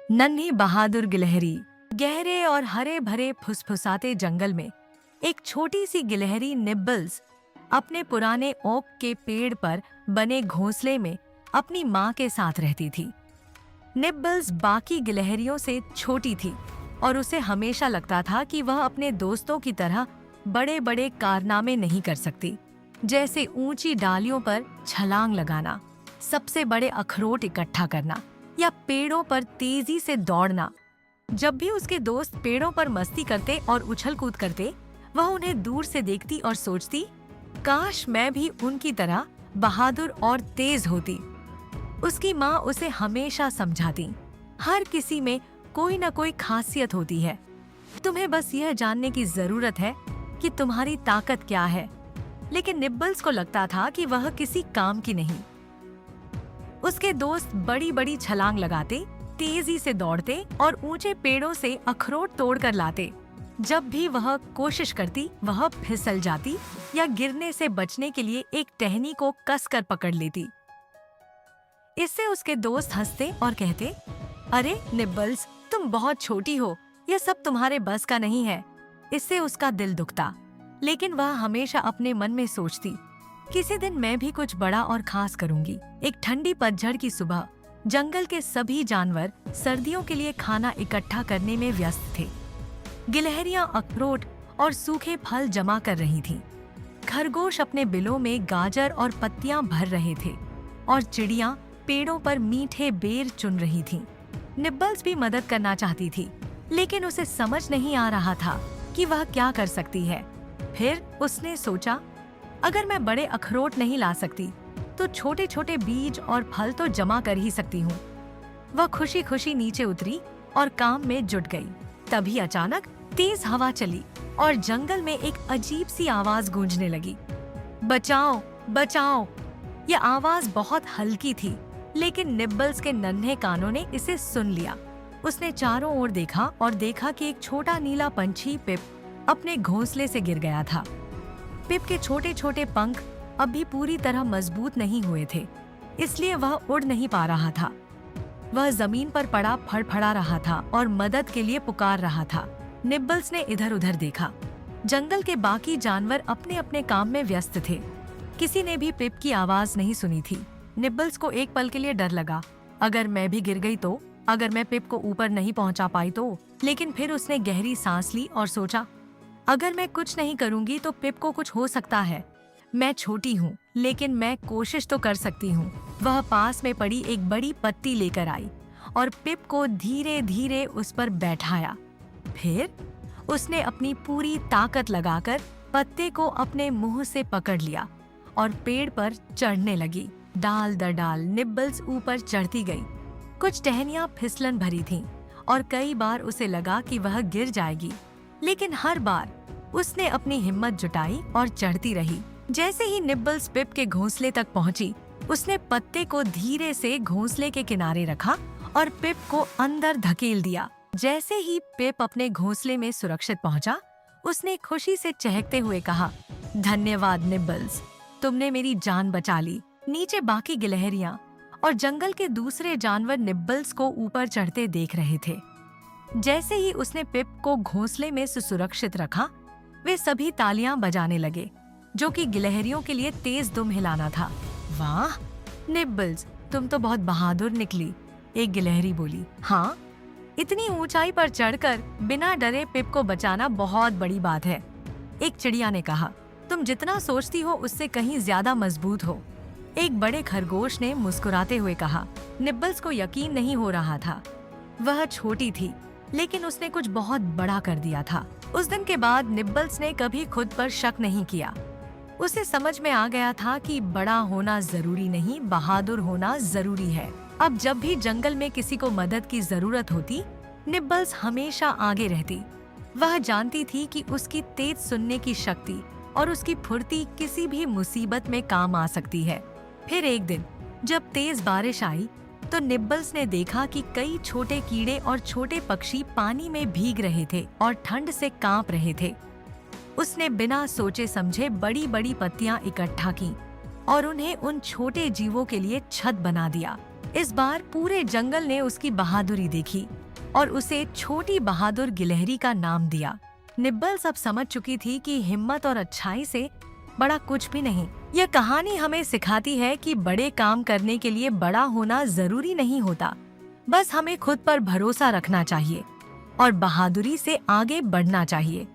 नन्ही बहादुर गिलहरी। गहरे और हरे भरे फुसफुसाते जंगल में एक छोटी सी गिलहरी निब्बल्स अपने पुराने ओक के पेड़ पर बने घोंसले में अपनी माँ के साथ रहती थी। निब्बल्स बाकी गिलहरियों से छोटी थी और उसे हमेशा लगता था कि वह अपने दोस्तों की तरह बड़े बड़े कारनामे नहीं कर सकती, जैसे ऊंची डालियों पर छलांग लगाना, सबसे बड़े अखरोट इकट्ठा करना या पेड़ों पर तेजी से दौड़ना। जब भी उसके दोस्त पेड़ों पर मस्ती करते और उछल कूद करते, वह उन्हें दूर से देखती और सोचती, काश मैं भी उनकी तरह बहादुर और तेज होती। उसकी माँ उसे हमेशा समझाती, हर किसी में कोई न कोई खासियत होती है, तुम्हें बस यह जानने की जरूरत है कि तुम्हारी ताकत क्या है। लेकिन निब्बल्स को लगता था कि वह किसी काम की नहीं। उसके दोस्त बड़ी बड़ी छलांग लगाते, तेजी से दौड़ते और ऊंचे पेड़ों से अखरोट तोड़ कर लाते। जब भी वह कोशिश करती, वह फिसल जाती या गिरने से बचने के लिए एक टहनी को कसकर पकड़ लेती। इससे उसके दोस्त हंसते और कहते, अरे निब्बल्स, तुम बहुत छोटी हो, यह सब तुम्हारे बस का नहीं है। इससे उसका दिल दुखता, लेकिन वह हमेशा अपने मन में सोचती, किसी दिन मैं भी कुछ बड़ा और खास करूंगी। एक ठंडी पतझड़ की सुबह जंगल के सभी जानवर सर्दियों के लिए खाना इकट्ठा करने में व्यस्त थे। गिलहरियां अखरोट और सूखे फल जमा कर रही थीं। खरगोश अपने बिलों में गाजर और पत्तियां भर रहे थे और चिड़ियां पेड़ों पर मीठे बेर चुन रही थीं। निब्बल्स भी मदद करना चाहती थी, लेकिन उसे समझ नहीं आ रहा था कि वह क्या कर सकती है। फिर उसने सोचा, अगर मैं बड़े अखरोट नहीं ला सकती, तो छोटे छोटे बीज और फल तो जमा कर ही सकती हूँ। वह खुशी खुशी नीचे उतरी और काम में जुट गई। तभी अचानक तेज हवा चली और जंगल में एक अजीब सी आवाज गूंजने लगी, बचाओ बचाओ। यह आवाज बहुत हल्की थी, लेकिन निब्बल्स के नन्हे कानों ने इसे सुन लिया। उसने चारों ओर देखा और देखा कि एक छोटा नीला पंछी पिप अपने घोंसले से गिर गया था। पिप के छोटे छोटे पंख अभी पूरी तरह मजबूत नहीं हुए थे, इसलिए वह उड़ नहीं पा रहा था। वह जमीन पर पड़ा फड़फड़ा रहा था और मदद के लिए पुकार रहा था। निब्बल्स ने इधर उधर देखा। जंगल के बाकी जानवर अपने अपने काम में व्यस्त थे। किसी ने भी पिप की आवाज नहीं सुनी थी। निब्बल्स को एक पल के लिए डर लगा, अगर मैं भी गिर गई तो, अगर मैं पिप को ऊपर नहीं पहुंचा पाई तो। लेकिन फिर उसने गहरी सांस ली और सोचा, अगर मैं कुछ नहीं करूंगी तो पिप को कुछ हो सकता है। मैं छोटी हूँ, लेकिन मैं कोशिश तो कर सकती हूँ। वह पास में पड़ी एक बड़ी पत्ती लेकर आई और पिप को धीरे धीरे उस पर बैठाया। फिर उसने अपनी पूरी ताकत लगाकर पत्ते को अपने मुंह से पकड़ लिया और पेड़ पर चढ़ने लगी। डाल दर डाल निब्बल्स ऊपर चढ़ती गई। कुछ टहनियां फिसलन भरी थीं और कई बार उसे लगा कि वह गिर जाएगी, लेकिन हर बार उसने अपनी हिम्मत जुटाई और चढ़ती रही। जैसे ही निब्बल्स पिप के घोंसले तक पहुंची, उसने पत्ते को धीरे से घोंसले के किनारे रखा और पिप को अंदर धकेल दिया। जैसे ही पिप अपने घोंसले में सुरक्षित पहुंचा, उसने खुशी से चहकते हुए कहा, धन्यवाद निब्बल्स, तुमने मेरी जान बचा ली। नीचे बाकी गिलहरियां और जंगल के दूसरे जानवर निब्बल्स को ऊपर चढ़ते देख रहे थे। जैसे ही उसने पिप को घोंसले में सुरक्षित रखा, वे सभी तालियां बजाने लगे, जो कि गिलहरियों के लिए तेज दुम हिलाना था। वाह निब्बल्स, तुम तो बहुत बहादुर निकली, एक गिलहरी बोली। हाँ, इतनी ऊंचाई पर चढ़कर बिना डरे पिप को बचाना बहुत बड़ी बात है, एक चिड़िया ने कहा। तुम जितना सोचती हो उससे कहीं ज्यादा मजबूत हो, एक बड़े खरगोश ने मुस्कुराते हुए कहा। निब्बल्स को यकीन नहीं हो रहा था। वह छोटी थी, लेकिन उसने कुछ बहुत बड़ा कर दिया था। उस दिन के बाद निब्बल्स ने कभी खुद पर शक नहीं किया। उसे समझ में आ गया था कि बड़ा होना जरूरी नहीं, बहादुर होना जरूरी है। अब जब भी जंगल में किसी को मदद की जरूरत होती, निब्बल्स हमेशा आगे रहती। वह जानती थी कि उसकी तेज सुनने की शक्ति और उसकी फुर्ती किसी भी मुसीबत में काम आ सकती है। फिर एक दिन जब तेज बारिश आई, तो निब्बल्स ने देखा कि कई छोटे कीड़े और छोटे पक्षी पानी में भीग रहे थे और ठंड से कांप रहे थे। उसने बिना सोचे समझे बड़ी बड़ी पत्तियां इकट्ठा की और उन्हें उन छोटे जीवों के लिए छत बना दिया। इस बार पूरे जंगल ने उसकी बहादुरी देखी और उसे छोटी बहादुर गिलहरी का नाम दिया। निब्बल्स अब समझ चुकी थी कि हिम्मत और अच्छाई से बड़ा कुछ भी नहीं। यह कहानी हमें सिखाती है कि बड़े काम करने के लिए बड़ा होना जरूरी नहीं होता, बस हमें खुद पर भरोसा रखना चाहिए और बहादुरी से आगे बढ़ना चाहिए।